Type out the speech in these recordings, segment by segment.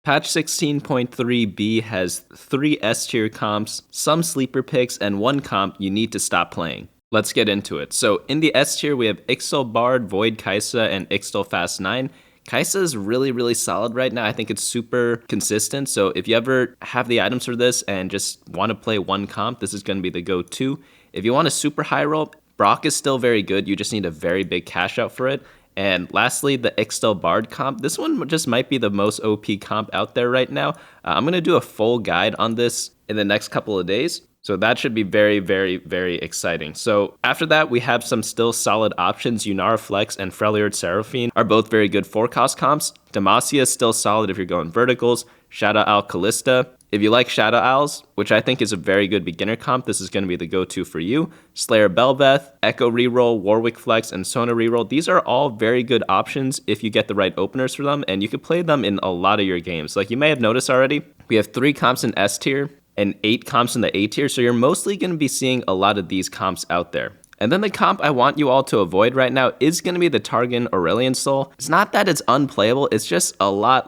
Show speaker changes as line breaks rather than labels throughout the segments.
Patch 16.3b has 3 S tier comps, some sleeper picks, and 1 comp you need to stop playing. Let's get into it. So in the S tier, we have Ixtal Bard, Void Kaisa, and Ixtal Fast 9. Kaisa is really solid right now. I think it's super consistent. So if you ever have the items for this and just want to play 1 comp, this is going to be the go-to. If you want a super high roll, Brock is still very good. You just need a very big cash out for it. And lastly, the Ixtal Bard comp. This one just might be the most OP comp out there right now. I'm going to do a full guide on this in the next couple of days. So that should be very exciting. So after that, we have some still solid options. Yunara Flex and Freljord Seraphine are both very good 4-cost comps. Demacia is still solid if you're going verticals. Shadow Owl Kalista. If you like Shadow Owls, which I think is a very good beginner comp, this is going to be the go-to for you. Slayer Bel'Veth, Ekko Reroll, Warwick Flex, and Sona Reroll. These are all very good options if you get the right openers for them, and you can play them in a lot of your games. Like you may have noticed already, we have 3 comps in S tier and 8 comps in the A tier, so you're mostly going to be seeing a lot of these comps out there. And then the comp I want you all to avoid right now is going to be the Targon Aurelion Soul. It's not that it's unplayable, it's just a lot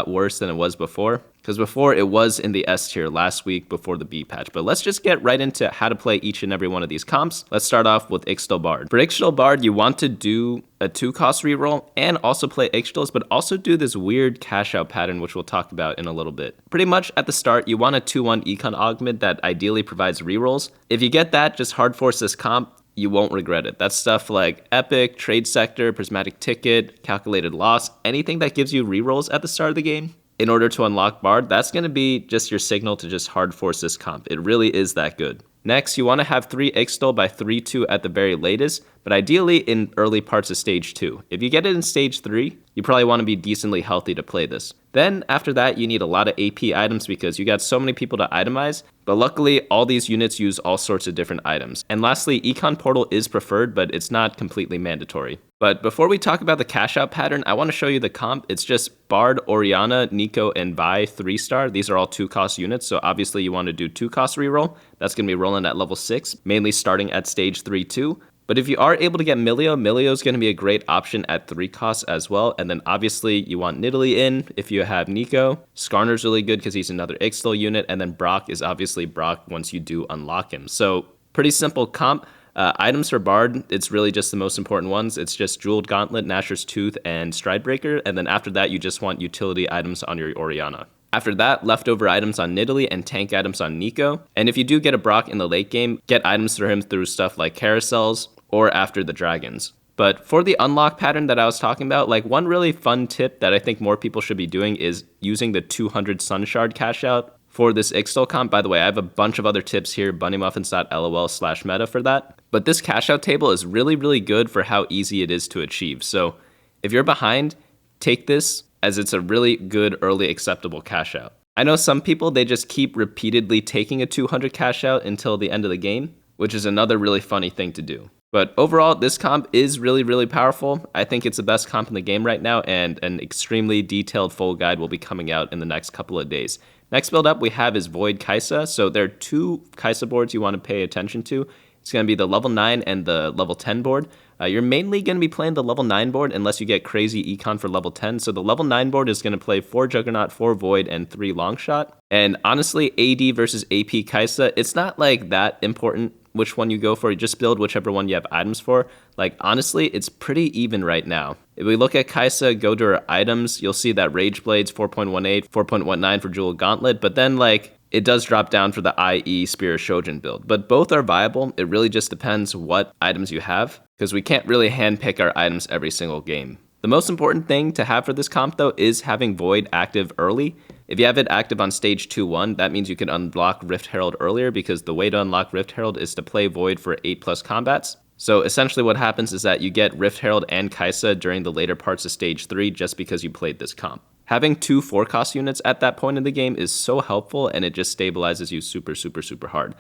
worse than it was before. Because before it was in the S tier last week before the B patch. But let's just get right into how to play each and every one of these comps. Let's start off with Ixtal Bard. For Ixtal Bard, you want to do a 2-cost reroll and also play Ixtals, but also do this weird cash out pattern, which we'll talk about in a little bit. Pretty much at the start, you want a 2-1 econ augment that ideally provides rerolls. If you get that, just hard force this comp. You won't regret it. That's stuff like Epic, Trade Sector, Prismatic Ticket, Calculated Loss, anything that gives you rerolls at the start of the game. In order to unlock Bard, that's going to be just your signal to just hard force this comp. It really is that good. Next, you want to have 3 Ixtal by 3-2 at the very latest, but ideally in early parts of stage 2. If you get it in stage 3, you probably want to be decently healthy to play this. Then after that, you need a lot of AP items because you got so many people to itemize, but luckily all these units use all sorts of different items. And lastly, Econ Portal is preferred, but it's not completely mandatory. But before we talk about the cash out pattern, I want to show you the comp. It's just Bard, Orianna, Nico, and Vi 3-star. These are all 2-cost units, so obviously you want to do 2-cost reroll. That's going to be rolling at level 6, mainly starting at stage 3-2. But if you are able to get Milio is going to be a great option at 3 costs as well. And then obviously you want Nidalee in if you have Nico. Skarner's really good because he's another Ixtal unit. And then Brock is obviously Brock once you do unlock him. So pretty simple comp. Items for Bard, it's really just the most important ones. It's just Jeweled Gauntlet, Nashor's Tooth, and Stridebreaker. And then after that, you just want utility items on your Orianna. After that, leftover items on Nidalee and tank items on Nico. And if you do get a Brock in the late game, get items for him through stuff like carousels or after the dragons. But for the unlock pattern that I was talking about, like one really fun tip that I think more people should be doing is using the 200 Sun Shard cash out for this Ixtal comp. By the way, I have a bunch of other tips here, bunnymuffins.lol/meta for that. But this cash out table is really good for how easy it is to achieve. So if you're behind, take this as it's a really good early acceptable cash out. I know some people, they just keep repeatedly taking a 200 cash out until the end of the game, which is another really funny thing to do. But overall, this comp is really powerful. I think it's the best comp in the game right now, and an extremely detailed full guide will be coming out in the next couple of days. Next build up we have is Void Kaisa. So there are 2 Kaisa boards you want to pay attention to. It's going to be the level 9 and the level 10 board. You're mainly going to be playing the level 9 board unless you get crazy econ for level 10. So the level 9 board is going to play 4 Juggernaut, 4 Void, and 3 Longshot. And honestly, AD versus AP Kaisa, it's not like that important which one you go for. You just build whichever one you have items for. Like, honestly, it's pretty even right now. If we look at Kaisa, go to her items, you'll see that Rage Blades 4.18, 4.19 for Jewel Gauntlet, but then like it does drop down for the IE Spear Shojin build. But both are viable. It really just depends what items you have, because we can't really handpick our items every single game. The most important thing to have for this comp, though, is having Void active early. If you have it active on stage 2-1, that means you can unlock Rift Herald earlier, because the way to unlock Rift Herald is to play Void for 8+ combats. So essentially what happens is that you get Rift Herald and Kaisa during the later parts of stage 3 just because you played this comp. Having 2 4-cost units at that point in the game is so helpful, and it just stabilizes you super hard.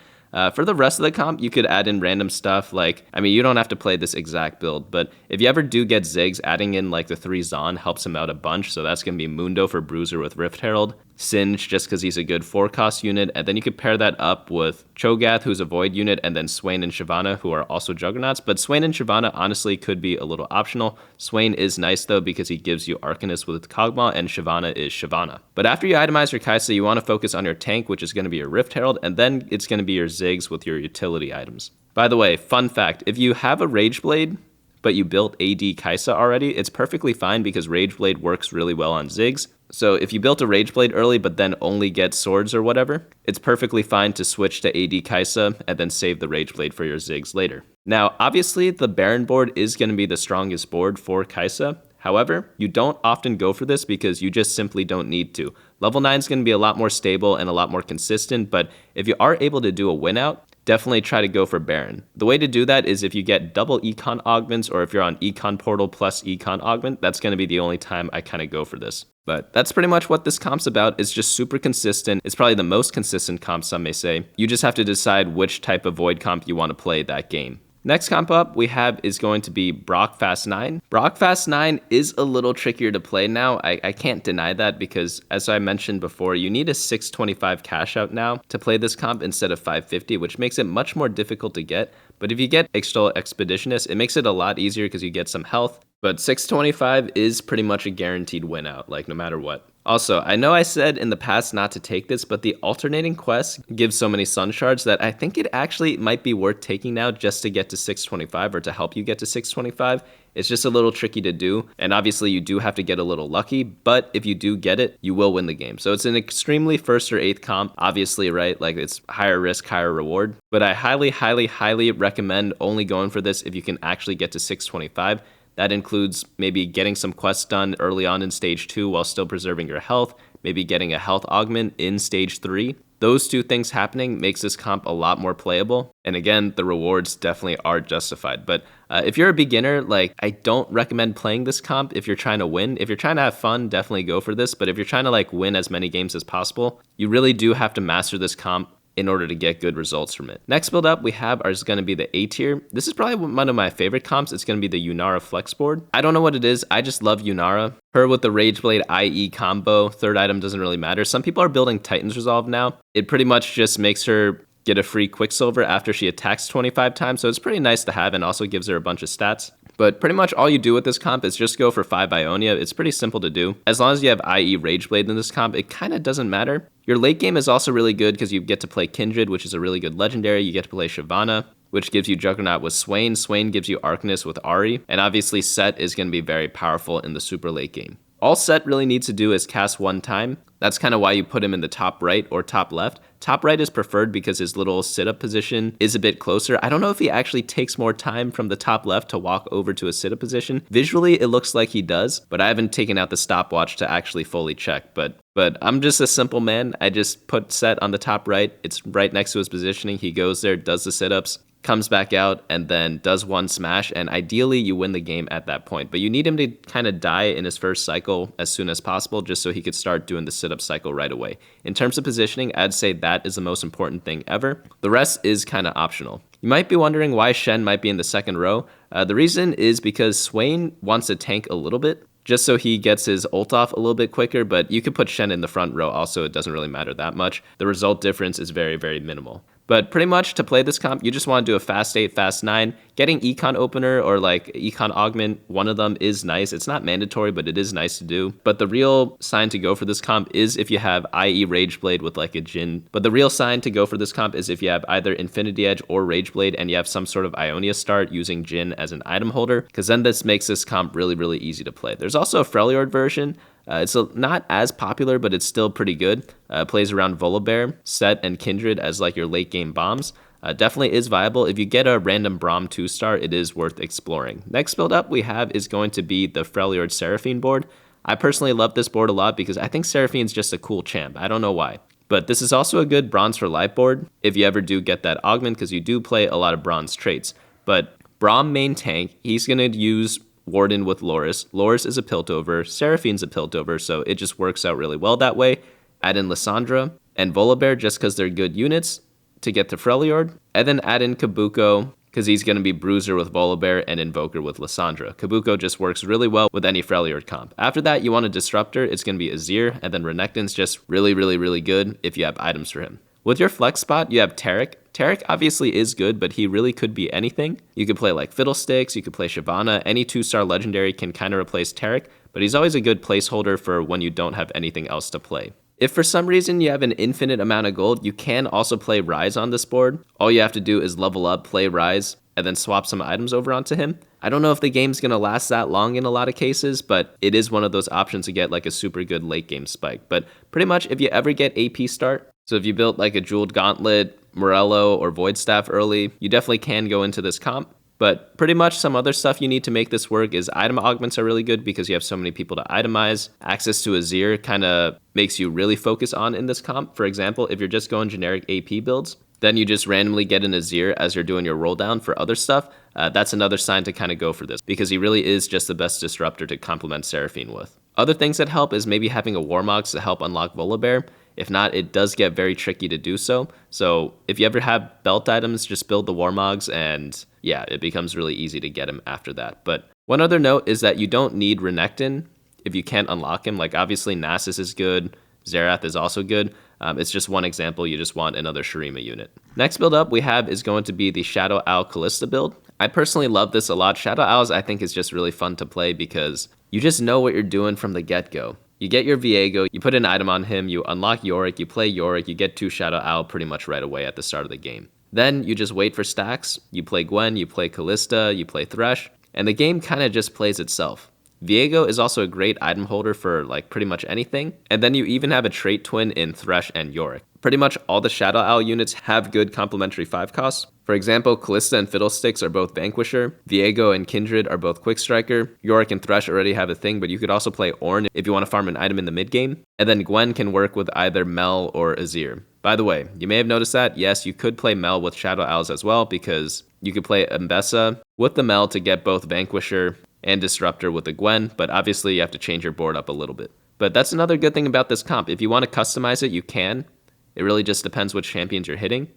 For the rest of the comp, you could add in random stuff like, I mean, you don't have to play this exact build, but if you ever do get Ziggs, adding in like the 3 Zon helps him out a bunch. So that's going to be Mundo for Bruiser with Rift Herald, Singe just because he's a good 4-cost unit, and then you could pair that up with Cho'Gath, who's a Void unit, and then Swain and Shyvana, who are also Juggernauts. But Swain and Shyvana honestly could be a little optional. Swain is nice though because he gives you Arcanist with Kog'Maw, and Shyvana is Shyvana. But after you itemize your Kaisa, you want to focus on your tank, which is going to be your Rift Herald, and then it's going to be your Ziggs with your utility items. By the way, fun fact, if you have a Rage Blade, but you built AD Kaisa already, it's perfectly fine because Rage Blade works really well on Ziggs. So if you built a Rage Blade early but then only get swords or whatever, it's perfectly fine to switch to AD Kaisa and then save the Rage Blade for your Ziggs later. Now, obviously, the Baron board is going to be the strongest board for Kaisa. However, you don't often go for this because you just simply don't need to. Level 9 is going to be a lot more stable and a lot more consistent, but if you are able to do a win out, definitely try to go for Baron. The way to do that is if you get double Econ augments, or if you're on Econ Portal plus Econ augment, that's going to be the only time I kind of go for this. But that's pretty much what this comp's about. It's just super consistent. It's probably the most consistent comp, some may say. You just have to decide which type of Void comp you want to play that game. Next comp up we have is going to be Brock Fast 9. Brock Fast 9 is a little trickier to play now. I can't deny that because, as I mentioned before, you need a 625 cash out now to play this comp instead of 550, which makes it much more difficult to get. But if you get Ixtal Expeditionist, it makes it a lot easier because you get some health. But 625 is pretty much a guaranteed win out, like no matter what. Also, I know I said in the past not to take this, but the alternating quest gives so many sun shards that I think it actually might be worth taking now just to get to 625 or to help you get to 625. It's just a little tricky to do, and obviously you do have to get a little lucky, but if you do get it, you will win the game. So it's an extremely 1st or 8th comp, obviously, right? Like it's higher risk, higher reward, but I highly recommend only going for this if you can actually get to 625. That includes maybe getting some quests done early on in stage 2 while still preserving your health, maybe getting a health augment in stage 3. Those 2 things happening makes this comp a lot more playable. And again, the rewards definitely are justified. But if you're a beginner, like I don't recommend playing this comp if you're trying to win. If you're trying to have fun, definitely go for this. But if you're trying to like win as many games as possible, you really do have to master this comp in order to get good results from it. Next build up we have is going to be the A tier. This is probably one of my favorite comps. It's going to be the Yunara Flex board. I don't know what it is. I just love Yunara. Her with the Rage Blade IE combo. 3rd item doesn't really matter. Some people are building Titan's Resolve now. It pretty much just makes her get a free Quicksilver after she attacks 25 times. So it's pretty nice to have and also gives her a bunch of stats. But pretty much all you do with this comp is just go for 5 Ionia. It's pretty simple to do. As long as you have IE Rage Blade in this comp, it kind of doesn't matter. Your late game is also really good because you get to play Kindred, which is a really good legendary. You get to play Shyvana, which gives you Juggernaut with Swain. Swain gives you Arcanist with Ahri. And obviously Set is going to be very powerful in the super late game. All Set really needs to do is cast 1 time. That's kind of why you put him in the top right or top left. Top right is preferred because his little sit-up position is a bit closer. I don't know if he actually takes more time from the top left to walk over to a sit-up position. Visually, it looks like he does, but I haven't taken out the stopwatch to actually fully check. But I'm just a simple man. I just put Set on the top right. It's right next to his positioning. He goes there, does the sit-ups, comes back out, and then does 1 smash, and ideally you win the game at that point. But you need him to kind of die in his first cycle as soon as possible just so he could start doing the sit-up cycle right away. In terms of positioning, I'd say that is the most important thing ever. The rest is kind of optional. You might be wondering why Shen might be in the 2nd row. The reason is because Swain wants to tank a little bit, just so he gets his ult off a little bit quicker, but you could put Shen in the front row also. It doesn't really matter that much. The result difference is very, very minimal. But pretty much to play this comp, you just want to do a fast 8, fast 9. Getting Econ Opener or like Econ Augment, one of them is nice. It's not mandatory, but it is nice to do. But the real sign to go for this comp is if you have IE Rage Blade with like a Jhin. But the real sign to go for this comp is if you have either Infinity Edge or Rage Blade and you have some sort of Ionia start using Jhin as an item holder, because then this makes this comp really, really easy to play. There's also a Freljord version. It's not as popular, but it's still pretty good. Plays around Volibear, Set, and Kindred as like your late game bombs. Definitely is viable. If you get a random Braum 2-star, it is worth exploring. Next build up we have is going to be the Freljord Seraphine board. I personally love this board a lot because I think Seraphine's just a cool champ. I don't know why. But this is also a good Bronze for Life board if you ever do get that augment because you do play a lot of bronze traits. But Braum main tank, he's going to use Warden with Loris. Loris is a Piltover, Seraphine's a Piltover, so it just works out really well that way. Add in Lissandra and Volibear just because they're good units. to get to Freljord, and then add in Kabuko, because he's going to be Bruiser with Volibear and Invoker with Lissandra. Kabuko just works really well with any Freljord comp. After that, you want a Disruptor, it's going to be Azir, and then Renekton's just really good if you have items for him. With your flex spot, you have Taric. Taric obviously is good, but he really could be anything. You could play like Fiddlesticks, you could play Shyvana, any 2-star legendary can kind of replace Taric, but he's always a good placeholder for when you don't have anything else to play. If for some reason you have an infinite amount of gold, you can also play Ryze on this board. All you have to do is level up, play Ryze, and then swap some items over onto him. I don't know if the game's going to last that long in a lot of cases, but it is one of those options to get like a super good late game spike. But pretty much if you ever get AP start, so if you built like a Jeweled Gauntlet, Morello, or Void Staff early, you definitely can go into this comp. But pretty much some other stuff you need to make this work is item augments are really good because you have so many people to itemize. Access to Azir kind of makes you really focus on in this comp. For example, if you're just going generic AP builds, then you just randomly get an Azir as you're doing your roll down for other stuff. That's another sign to kind of go for this because he really is just the best disruptor to complement Seraphine with. Other things that help is maybe having a Warmogs to help unlock Volibear. If not, it does get very tricky to do so. So if you ever have belt items, just build the Warmogs and yeah, it becomes really easy to get him after that. But one other note is that you don't need Renekton if you can't unlock him. Like obviously Nasus is good, Xerath is also good. It's just one example, you just want another Shurima unit. Next build up we have is going to be the Shadow Owl Kalista build. I personally love this a lot. Shadow Owls I think is just really fun to play because you just know what you're doing from the get-go. You get your Viego, you put an item on him, you unlock Yorick, you play Yorick, you get 2 Shadow Owl pretty much right away at the start of the game. Then you just wait for stacks, you play Gwen, you play Kalista, you play Thresh, and the game kind of just plays itself. Viego is also a great item holder for like pretty much anything, and then you even have a trait twin in Thresh and Yorick. Pretty much all the Shadow Owl units have good complementary 5 costs. For example, Kalista and Fiddlesticks are both Vanquisher, Viego and Kindred are both Quick Striker, Yorick and Thresh already have a thing, but you could also play Ornn if you want to farm an item in the mid game, and then Gwen can work with either Mel or Azir. By the way, you may have noticed that, yes, you could play Mel with Shadow Owls as well, because you could play Mbessa with the Mel to get both Vanquisher and Disruptor with the Gwen, but obviously you have to change your board up a little bit. But that's another good thing about this comp. If you want to customize it, you can. It really just depends which champions you're hitting.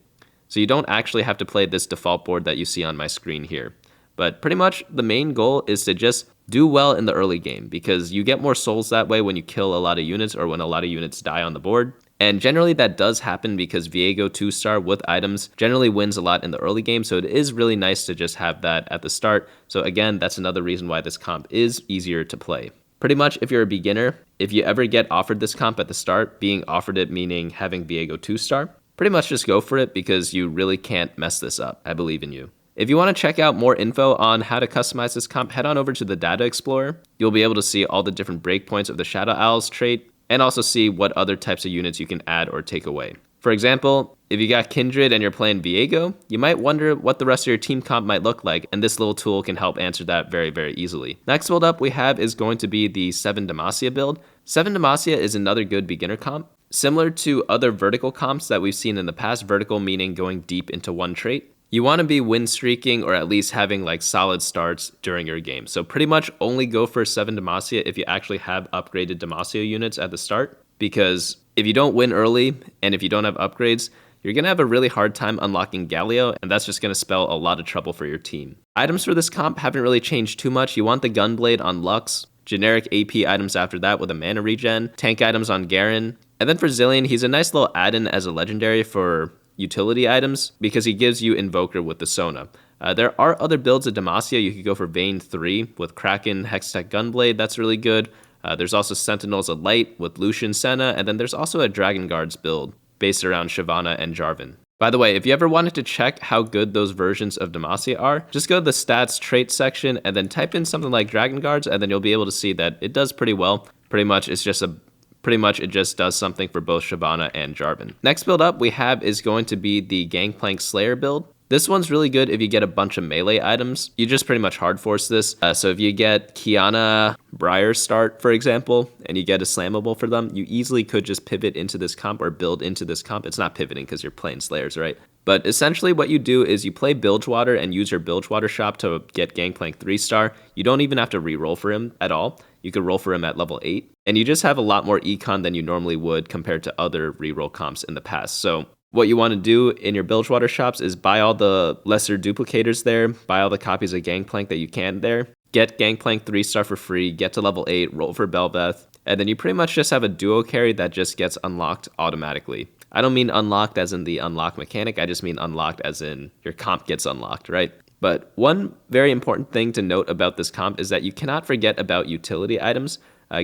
So you don't actually have to play this default board that you see on my screen here. But pretty much the main goal is to just do well in the early game because you get more souls that way when you kill a lot of units or when a lot of units die on the board. And generally that does happen because Viego 2-star with items generally wins a lot in the early game, so it is really nice to just have that at the start. So again, that's another reason why this comp is easier to play. Pretty much if you're a beginner, if you ever get offered this comp at the start, being offered it meaning having Viego 2-star, pretty much just go for it because you really can't mess this up. I believe in you. If you want to check out more info on how to customize this comp, head on over to the Data Explorer. You'll be able to see all the different breakpoints of the Shadow Owls trait, and also see what other types of units you can add or take away. For example, if you got Kindred and you're playing Viego, you might wonder what the rest of your team comp might look like, and this little tool can help answer that very easily. Next build up we have is going to be the 7 Demacia build. 7 Demacia is another good beginner comp. Similar to other vertical comps that we've seen in the past, vertical meaning going deep into one trait, you want to be win streaking or at least having like solid starts during your game. So pretty much only go for 7 Demacia if you actually have upgraded Demacia units at the start, because if you don't win early and if you don't have upgrades, you're going to have a really hard time unlocking Galio, and that's just going to spell a lot of trouble for your team. Items for this comp haven't really changed too much. You want the Gunblade on Lux, generic AP items after that with a mana regen, tank items on Garen, and then for Zilean, he's a nice little add-in as a legendary for utility items because he gives you Invoker with the Sona. There are other builds of Demacia. You could go for Vayne 3 with Kraken, Hextech Gunblade. That's really good. There's also Sentinels of Light with Lucian Senna, and then there's also a Dragon Guards build based around Shyvana and Jarvan. By the way, if you ever wanted to check how good those versions of Demacia are, just go to the stats trait section and then type in something like Dragon Guards, and then you'll be able to see that it does pretty well. Pretty much it just does something for both Shyvana and Jarvan. Next build up we have is going to be the Gangplank Slayer build. This one's really good if you get a bunch of melee items. You just pretty much hard force this. So if you get Kiana Briar start, for example, and you get a slammable for them, you easily could just pivot into this comp or build into this comp. It's not pivoting because you're playing Slayers, right? But essentially what you do is you play Bilgewater and use your Bilgewater shop to get Gangplank 3-star. You don't even have to re-roll for him at all. You could roll for him at level 8. And you just have a lot more econ than you normally would compared to other reroll comps in the past. So what you want to do in your Bilgewater shops is buy all the lesser duplicators there, buy all the copies of Gangplank that you can there, get Gangplank 3-star for free, get to level 8, roll for Bel'Veth, and then you pretty much just have a duo carry that just gets unlocked automatically. I don't mean unlocked as in the unlock mechanic, I just mean unlocked as in your comp gets unlocked, right? But one very important thing to note about this comp is that you cannot forget about utility items.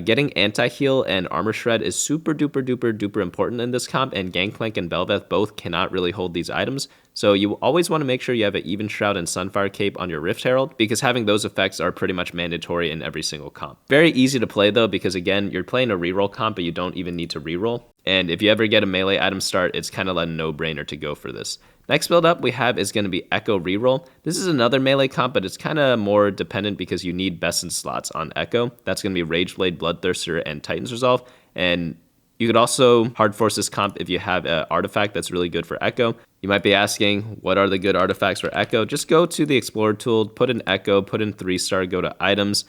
Getting anti-heal and armor shred is super duper important in this comp, and Gangplank and Bel'Veth both cannot really hold these items. So you always want to make sure you have an Even Shroud and Sunfire Cape on your Rift Herald, because having those effects are pretty much mandatory in every single comp. Very easy to play though, because again, you're playing a reroll comp, but you don't even need to reroll. And if you ever get a melee item start, it's kind of a no-brainer to go for this. Next build up we have is going to be Ekko Reroll. This is another melee comp, but it's kind of more dependent because you need best in slots on Ekko. That's going to be Rageblade, Bloodthirster, and Titan's Resolve. And you could also hard force this comp if you have an artifact that's really good for Ekko. You might be asking, what are the good artifacts for Ekko? Just go to the Explorer tool, put in Ekko, put in 3-star, go to Items,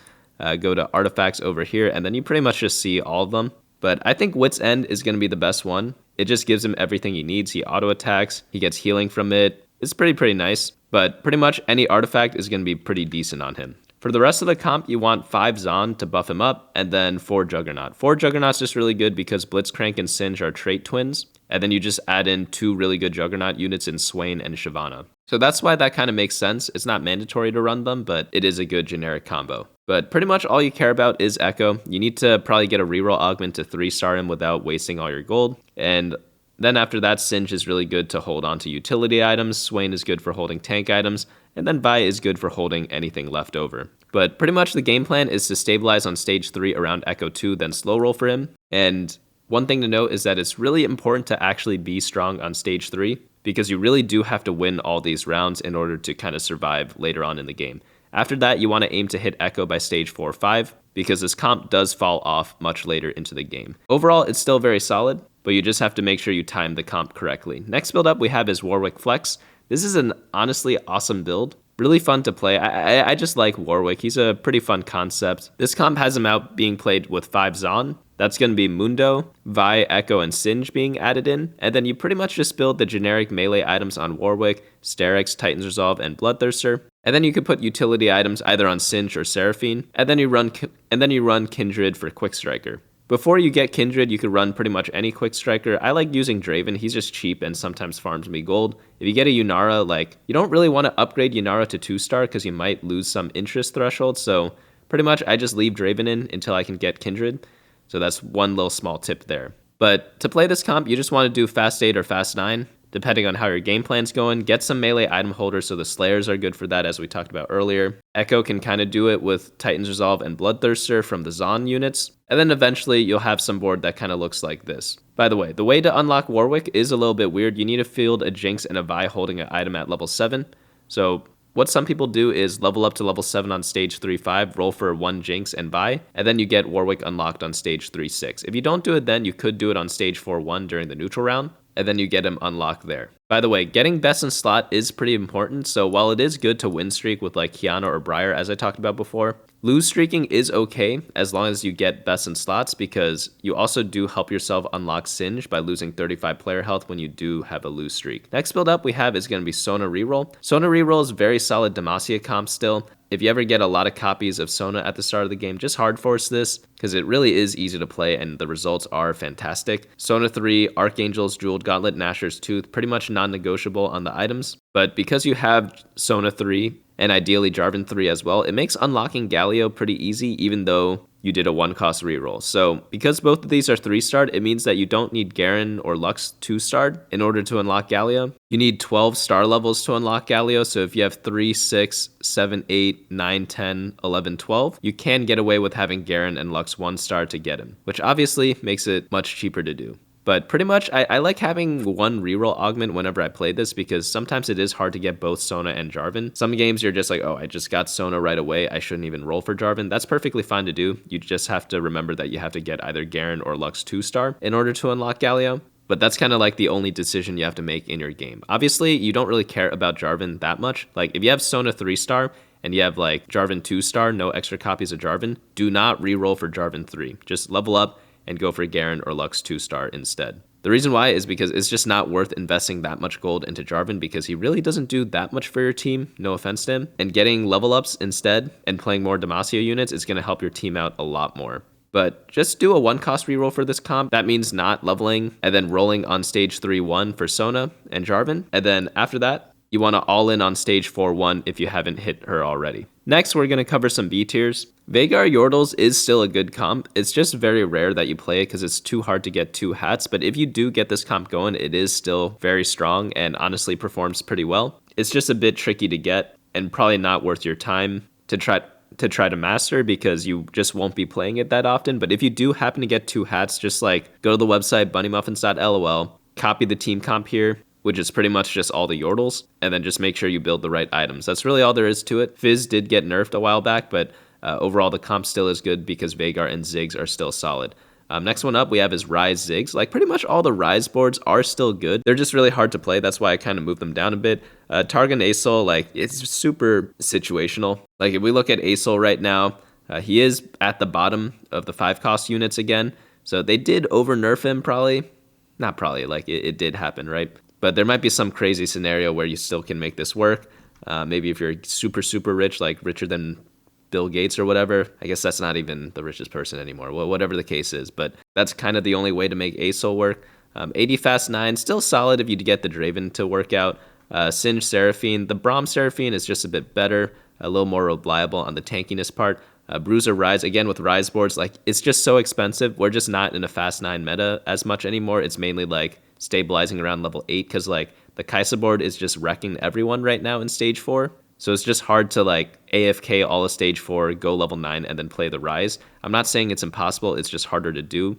go to Artifacts over here, and then you pretty much just see all of them. But I think Wit's End is going to be the best one. It just gives him everything he needs. He auto-attacks, he gets healing from it. It's pretty nice, but pretty much any artifact is going to be pretty decent on him. For the rest of the comp, you want 5 Zon to buff him up, and then 4 Juggernaut. 4 Juggernaut's just really good because Blitzcrank and Singe are trait twins, and then you just add in 2 really good Juggernaut units in Swain and Shyvana. So that's why that kind of makes sense. It's not mandatory to run them, but it is a good generic combo. But pretty much all you care about is Ekko. You need to probably get a reroll augment to 3-star him without wasting all your gold. And then after that, Singe is really good to hold on to utility items, Swain is good for holding tank items, and then Vi is good for holding anything left over. But pretty much the game plan is to stabilize on stage 3 around Ekko 2, then slow roll for him. And one thing to note is that it's really important to actually be strong on stage 3, because you really do have to win all these rounds in order to kind of survive later on in the game. After that, you want to aim to hit Ekko by stage 4 or 5, because this comp does fall off much later into the game. Overall, it's still very solid, but you just have to make sure you time the comp correctly. Next build up we have is Warwick Flex. This is an honestly awesome build. Really fun to play. I just like Warwick. He's a pretty fun concept. This comp has him out being played with 5 Zon. That's going to be Mundo, Vi, Ekko, and Singe being added in. And then you pretty much just build the generic melee items on Warwick, Sterix, Titan's Resolve, and Bloodthirster. And then you could put utility items either on Singe or Seraphine. And then you run Kindred for Quick Striker. Before you get Kindred, you could run pretty much any Quick Striker. I like using Draven. He's just cheap and sometimes farms me gold. If you get a Yunara, you don't really want to upgrade Yunara to 2-star because you might lose some interest threshold. So pretty much I just leave Draven in until I can get Kindred. So that's one little small tip there. But to play this comp, you just want to do Fast 8 or Fast 9, depending on how your game plan's going. Get some melee item holders, so the Slayers are good for that, as we talked about earlier. Ekko can kind of do it with Titan's Resolve and Bloodthirster from the Zon units. And then eventually you'll have some board that kind of looks like this. By the way to unlock Warwick is a little bit weird. You need to field a Jinx and a Vi holding an item at level 7. So what some people do is level up to level 7 on stage 3-5, roll for 1 Jinx and Vi, and then you get Warwick unlocked on stage 3-6. If you don't do it then, you could do it on stage 4-1 during the neutral round, and then you get him unlocked there. By the way, getting best in slot is pretty important, so while it is good to win streak with like Kiana or Briar, as I talked about before, lose streaking is okay as long as you get best in slots, because you also do help yourself unlock Singe by losing 35 player health when you do have a lose streak. Next build up we have is going to be Sona Reroll. Sona Reroll is very solid Demacia comp still. If you ever get a lot of copies of Sona at the start of the game, just hard force this, because it really is easy to play and the results are fantastic. Sona 3, Archangel's Jeweled Gauntlet, Nashor's Tooth, pretty much non-negotiable on the items. But because you have Sona 3, and ideally Jarvan 3 as well, it makes unlocking Galio pretty easy, even though you did a 1-cost reroll. So because both of these are 3-starred, it means that you don't need Garen or Lux 2-starred in order to unlock Galio. You need 12 star levels to unlock Galio, so if you have 3, 6, 7, 8, 9, 10, 11, 12, you can get away with having Garen and Lux 1-star to get him, which obviously makes it much cheaper to do. But pretty much, I like having 1 reroll augment whenever I play this, because sometimes it is hard to get both Sona and Jarvan. Some games you're just like, oh, I just got Sona right away, I shouldn't even roll for Jarvan. That's perfectly fine to do. You just have to remember that you have to get either Garen or Lux 2-star in order to unlock Galio. But that's kind of like the only decision you have to make in your game. Obviously, you don't really care about Jarvan that much. Like, if you have Sona 3-star and you have like Jarvan 2-star, no extra copies of Jarvan, do not reroll for Jarvan 3. Just level up and go for Garen or Lux 2-star instead. The reason why is because it's just not worth investing that much gold into Jarvan because he really doesn't do that much for your team, no offense to him. And getting level ups instead and playing more Demacia units is going to help your team out a lot more. But just do a 1-cost reroll for this comp. That means not leveling and then rolling on stage 3-1 for Sona and Jarvan. And then after that, you want to all in on stage 4-1 if you haven't hit her already. Next, we're going to cover some B tiers. Veigar Yordles is still a good comp. It's just very rare that you play it because it's too hard to get 2 hats. But if you do get this comp going, it is still very strong and honestly performs pretty well. It's just a bit tricky to get and probably not worth your time to try to master because you just won't be playing it that often. But if you do happen to get 2 hats, just like go to the website bunnymuffins.lol, copy the team comp here, which is pretty much just all the Yordles, and then just make sure you build the right items. That's really all there is to it. Fizz did get nerfed a while back, but overall the comp still is good because Veigar and Ziggs are still solid. Next one up we have is Ryze Ziggs. Like pretty much all the Ryze boards are still good. They're just really hard to play. That's why I kind of moved them down a bit. Targon Ixtal, like it's super situational. Like if we look at Ixtal right now, he is at the bottom of the 5-cost units again. So they did over nerf him probably. Not probably, like it did happen, right? But there might be some crazy scenario where you still can make this work. Maybe if you're super, super rich, like richer than Bill Gates or whatever. I guess that's not even the richest person anymore. Well, whatever the case is. But that's kind of the only way to make Ixtal work. 80 Fast 9, still solid if you get the Draven to work out. Singe Seraphine. The Braum Seraphine is just a bit better. A little more reliable on the tankiness part. Bruiser Ryze, again with Ryze boards, like it's just so expensive. We're just not in a Fast 9 meta as much anymore. It's mainly like stabilizing around level 8 because like the Kaisa board is just wrecking everyone right now in stage 4. So it's just hard to like AFK all of stage 4, go level 9, and then play the Ryze. I'm not saying it's impossible, it's just harder to do.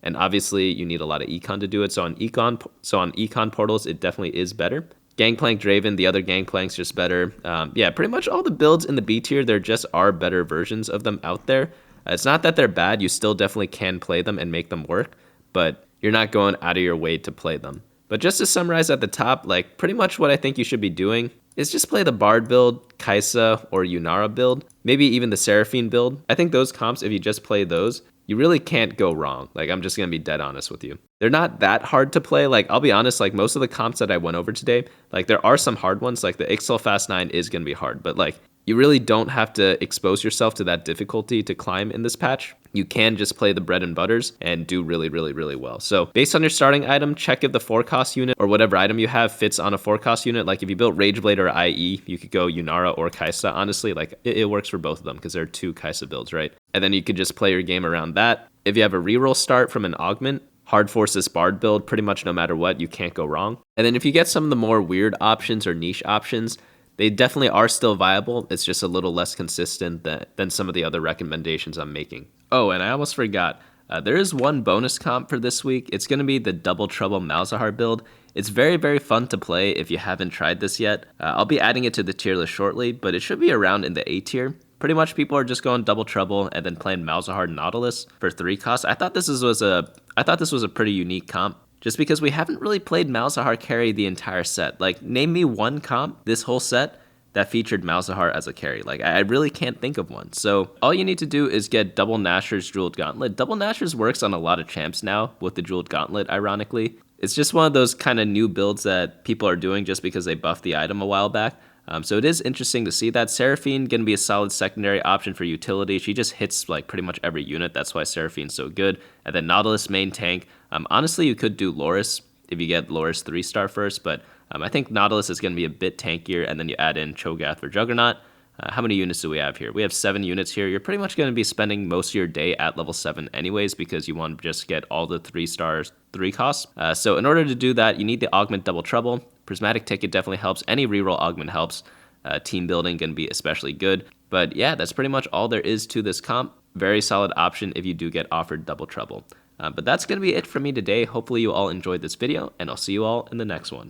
And obviously you need a lot of econ to do it. So on econ portals, it definitely is better. Gangplank Draven, the other Gangplank's just better. Yeah, pretty much all the builds in the B tier, there just are better versions of them out there. It's not that they're bad, you still definitely can play them and make them work, but you're not going out of your way to play them. But just to summarize at the top, like pretty much what I think you should be doing is just play the Bard build, Kaisa, or Yunara build, maybe even the Seraphine build. I think those comps, if you just play those, you really can't go wrong. Like, I'm just going to be dead honest with you. They're not that hard to play. Like, I'll be honest, like most of the comps that I went over today, like there are some hard ones. Like the Ixtal Fast 9 is going to be hard, but like you really don't have to expose yourself to that difficulty to climb in this patch. You can just play the bread and butters and do really, really, really well. So based on your starting item, check if the 4-cost unit or whatever item you have fits on a 4-cost unit. Like if you built Rageblade or IE, you could go Yunara or Kaisa. Honestly, like it works for both of them because there are 2 Kaisa builds, right? And then you could just play your game around that. If you have a reroll start from an augment, hard force this Bard build, pretty much no matter what, you can't go wrong. And then if you get some of the more weird options or niche options, they definitely are still viable. It's just a little less consistent than some of the other recommendations I'm making. Oh, and I almost forgot. There is one bonus comp for this week. It's going to be the Double Trouble Malzahar build. It's very, very fun to play if you haven't tried this yet. I'll be adding it to the tier list shortly, but it should be around in the A tier. Pretty much people are just going Double Trouble and then playing Malzahar Nautilus for 3 costs. I thought this was a pretty unique comp. Just because we haven't really played Malzahar carry the entire set. Like, name me one comp this whole set that featured Malzahar as a carry. Like, I really can't think of one. So all you need to do is get Double Nashor's Jeweled Gauntlet. Double Nashor's works on a lot of champs now with the Jeweled Gauntlet, ironically. It's just one of those kind of new builds that people are doing just because they buffed the item a while back. So it is interesting to see that. Seraphine going to be a solid secondary option for utility. She just hits like pretty much every unit. That's why Seraphine's so good. And then Nautilus main tank. Honestly, you could do Loris if you get Loris 3-star first, but I think Nautilus is going to be a bit tankier, and then you add in Cho'Gath for Juggernaut. How many units do we have here? We have 7 units here. You're pretty much going to be spending most of your day at level 7 anyways because you want to just get all the 3-stars 3 costs. So in order to do that, you need the Augment Double Trouble. Prismatic Ticket definitely helps. Any reroll augment helps. Team building can be especially good. But yeah, that's pretty much all there is to this comp. Very solid option if you do get offered Double Trouble. But that's going to be it for me today. Hopefully you all enjoyed this video, and I'll see you all in the next one.